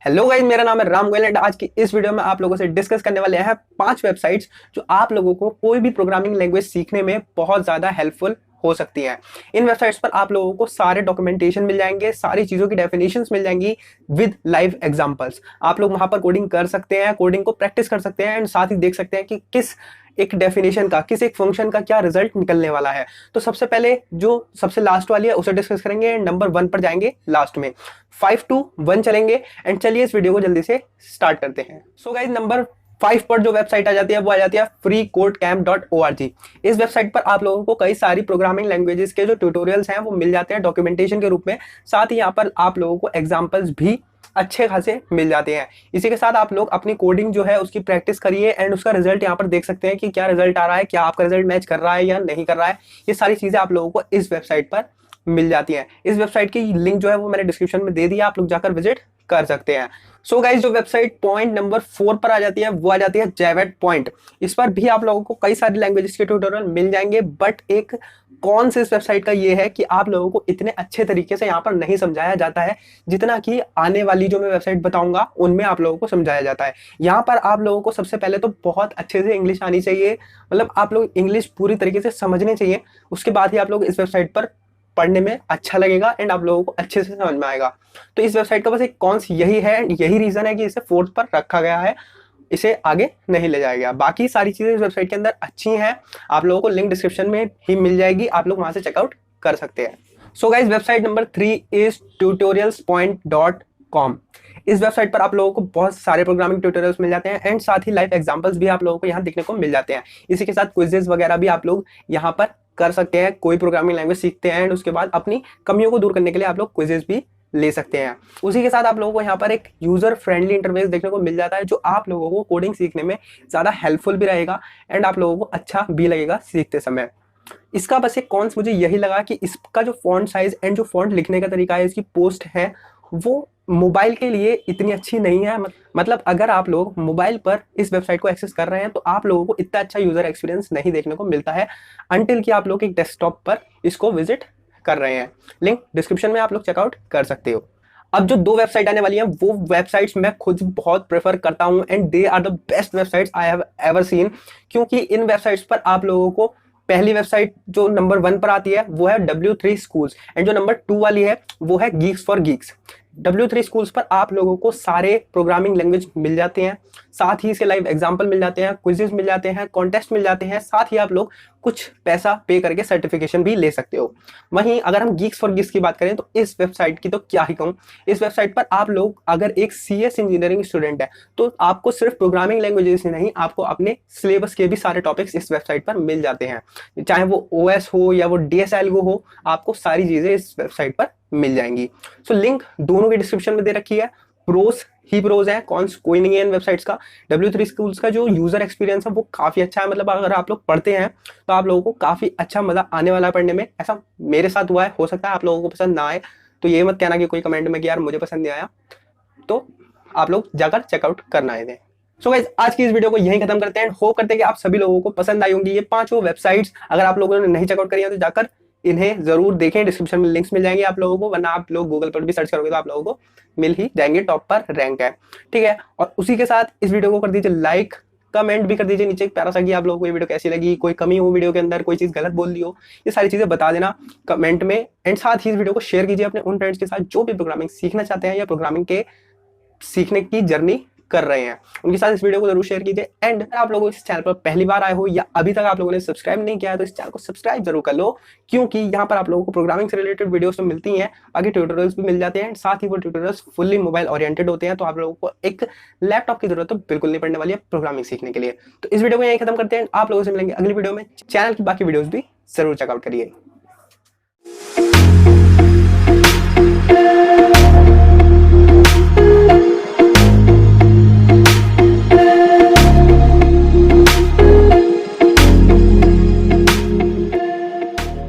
Hello guys, मेरा नाम है राम गोयल एंड आज की इस वीडियो में आप लोगों से डिस्कस करने वाले हैं 5 वेबसाइट्स जो आप लोगों को कोई भी प्रोग्रामिंग लैंग्वेज सीखने में बहुत ज़्यादा हेल्पफुल हो सकती हैं। इन वेबसाइट्स पर आप लोगों को सारे डॉक्यूमेंटेशन मिल जाएंगे, सारी चीज़ों की डेफिनेशंस मिल जाएंगी विद लाइव एग्जांपल्स। आप लोग वहां पर कोडिंग कर सकते हैं, कोडिंग को प्रैक्टिस कर सकते हैं एंड साथ ही देख सकते हैं कि किस एक डेफिनेशन का, किस एक फंक्शन का क्या रिजल्ट निकलने वाला है। तो सबसे पहले जो सबसे लास्ट वाली है उसे डिस्कस करेंगे एंड नंबर 1 पर जाएंगे लास्ट में। 5 to 1 चलेंगे एंड चलिए इस वीडियो को जल्दी से स्टार्ट करते हैं। सो गाइस, नंबर 5 पर जो वेबसाइट आ जाती है वो आ जाती है freecodecamp.org। इस वेबसाइट पर आप लोगों को कई सारी प्रोग्रामिंग लैंग्वेजेस के जो ट्यूटोरियल्स हैं वो मिल जाते हैं डॉक्यूमेंटेशन के रूप में। साथ ही यहाँ पर आप लोगों को एग्जाम्पल्स भी अच्छे खासे मिल जाते हैं। इसी के साथ आप लोग अपनी कोडिंग जो है उसकी प्रैक्टिस करिए एंड उसका रिजल्ट यहाँ पर देख सकते हैं कि क्या रिजल्ट आ रहा है, क्या आपका रिजल्ट मैच कर रहा है या नहीं कर रहा है। ये सारी चीजें आप लोगों को इस वेबसाइट पर मिल जाती है। इस वेबसाइट की लिंक जो है वो मैंने डिस्क्रिप्शन में दे दिया, आप लोग जाकर विजिट कर सकते हैं। सो गाइस, जो वेबसाइट पॉइंट नंबर 4 पर आ जाती है वो आ जाती है जेवेट पॉइंट। इस पर भी आप लोगों को कई सारी लैंग्वेजेस के ट्यूटोरियल मिल जाएंगे, बट एक कौन से इस वेबसाइट का ये है कि आप लोगों को इतने अच्छे तरीके से यहाँ पर नहीं समझाया जाता है जितना कि आने वाली जो मैं वेबसाइट बताऊंगा उनमें आप लोगों को समझाया जाता है। यहाँ पर आप लोगों को सबसे पहले तो बहुत अच्छे से इंग्लिश आनी चाहिए, मतलब आप लोग इंग्लिश पूरी तरीके से समझने चाहिए। उसके बाद ही आप लोग इस वेबसाइट पर पढ़ने में अच्छा लगेगा एंड आप लोगों को अच्छे से समझ में आएगा। तो इस वेबसाइट का बस एक कॉन्स यही है, यही रीजन है कि इसे 4th पर रखा गया है, इसे आगे नहीं ले जाया गया। बाकी सारी चीजें इस वेबसाइट के अंदर अच्छी हैं, आप लोगों को लिंक डिस्क्रिप्शन में ही मिल जाएगी, आप लोग वहां से चेकआउट कर सकते हैं। So guys, website number 3 is tutorialspoint.com। इस वेबसाइट पर आप लोगों को बहुत सारे प्रोग्रामिंग ट्यूटोरियल्स मिल जाते हैं एंड साथ ही लाइव एग्जांपल्स भी आप लोगों को यहाँ देखने को मिल जाते हैं। इसी के साथ क्विजेस वगैरह भी आप लोग यहाँ पर कर सकते हैं। कोई प्रोग्रामिंग लैंग्वेज सीखते हैं एंड उसके बाद अपनी कमियों को दूर करने के लिए आप लोग क्विजेस भी ले सकते हैं। उसी के साथ आप लोगों को यहाँ पर एक यूजर फ्रेंडली इंटरफेस देखने को मिल जाता है जो आप लोगों को कोडिंग सीखने में ज्यादा हेल्पफुल भी रहेगा एंड आप लोगों को अच्छा भी लगेगा सीखते समय। इसका बस एक कॉन्स मुझे यही लगा कि इसका जो फॉन्ट साइज एंड जो फॉन्ट लिखने का तरीका है, इसकी पोस्ट है, वो मोबाइल के लिए इतनी अच्छी नहीं है। मतलब अगर आप लोग मोबाइल पर इस वेबसाइट को एक्सेस कर रहे हैं तो आप लोगों को इतना अच्छा यूजर एक्सपीरियंस नहीं देखने को मिलता है अंटिल कि आप लोग एक डेस्कटॉप पर इसको विजिट कर रहे हैं। लिंक डिस्क्रिप्शन में आप लोग चेकआउट कर सकते हो। अब जो 2 वेबसाइट आने वाली हैं वो वेबसाइट्स मैं खुद बहुत प्रेफर करता हूं and they are the best websites I have ever seen, क्योंकि इन वेबसाइट्स पर आप लोगों को पहली वेबसाइट जो नंबर 1 पर आती है वो है W3 Schools एंड जो नंबर 2 वाली है वो है Geeks for Geeks। W3 Schools पर आप लोगों को सारे प्रोग्रामिंग लैंग्वेज मिल जाते हैं, साथ ही इसके लाइव एग्जाम्पल मिल जाते हैं, क्विजेस मिल जाते हैं, कॉन्टेस्ट मिल जाते हैं, साथ ही आप लोग कुछ पैसा पे करके सर्टिफिकेशन भी ले सकते हो। वहीं अगर हम Geeks for Geeks की बात करें तो इस वेबसाइट की तो क्या ही कहूँ। इस वेबसाइट पर आप लोग अगर एक CS इंजीनियरिंग स्टूडेंट है तो आपको सिर्फ प्रोग्रामिंग लैंग्वेजेस ही नहीं, आपको अपने सिलेबस के भी सारे टॉपिक्स इस वेबसाइट पर मिल जाते हैं। चाहे वो OS हो या वो DSLGO हो, आपको सारी चीजें इस वेबसाइट पर मिल जाएंगी। सो लिंक दोनों की डिस्क्रिप्शन में दे रखी है। प्रोस ही प्रोस है, कॉन्स कोई नहीं है इन वेबसाइट्स का। W3 Schools का जो यूजर एक्सपीरियंस है वो काफी अच्छा है, मतलब अगर आप लोग पढ़ते हैं तो आप लोगों को काफी अच्छा मजा आने वाला है पढ़ने में। ऐसा मेरे साथ हुआ है, हो सकता है आप लोगों को पसंद ना आए, तो ये मत कहना कि कोई कमेंट में कि यार मुझे पसंद नहीं आया, तो आप लोग जाकर चेकआउट करना है। सो गाइस, आज की इस वीडियो को यहीं खत्म करते हैं। होप करते हैं कि आप सभी लोगों को पसंद आई होंगी ये 5 वेबसाइट्स। अगर आप लोगों ने नहीं चेकआउट करी है तो जाकर इन्हें जरूर देखें, डिस्क्रिप्शन में लिंक्स मिल जाएंगे आप लोगों को, वरना आप लोग गूगल पर भी सर्च करोगे तो आप लोगों को मिल ही जाएंगे, टॉप पर रैंक है, ठीक है। और उसी के साथ इस वीडियो को कर दीजिए लाइक, कमेंट भी कर दीजिए नीचे एक प्यारा सा कि आप लोगों को ये वीडियो कैसी लगी, कोई कमी हो वीडियो के अंदर, कोई चीज गलत बोल दी हो, ये सारी चीजें बता देना कमेंट में। एंड साथ ही इस वीडियो को शेयर कीजिए अपने उन फ्रेंड्स के साथ जो भी प्रोग्रामिंग सीखना चाहते हैं या प्रोग्रामिंग के सीखने की जर्नी कर रहे हैं, उनके साथ इस वीडियो को जरूर शेयर कीजिए। एंड अगर आप लोग इस चैनल पर पहली बार आए हो या अभी तक आप लोगों ने सब्सक्राइब नहीं किया है तो इस चैनल को सब्सक्राइब जरूर कर लो, क्योंकि यहाँ पर आप लोगों को प्रोग्रामिंग से रिलेटेड वीडियोस तो मिलती हैं, बाकी ट्यूटोरियल्स भी मिल जाते हैं। साथ ही वो ट्यूटोरियल्स फुल्ली मोबाइल ओरिएंटेड होते हैं, तो आप लोगों को एक लैपटॉप की जरूरत तो बिल्कुल नहीं पड़ने वाली है प्रोग्रामिंग सीखने के लिए। तो इस वीडियो को यहीं खत्म करते हैं, आप लोगों से मिलेंगे अगली वीडियो में। चैनल की बाकी वीडियोज भी जरूर चेकआउट करिए।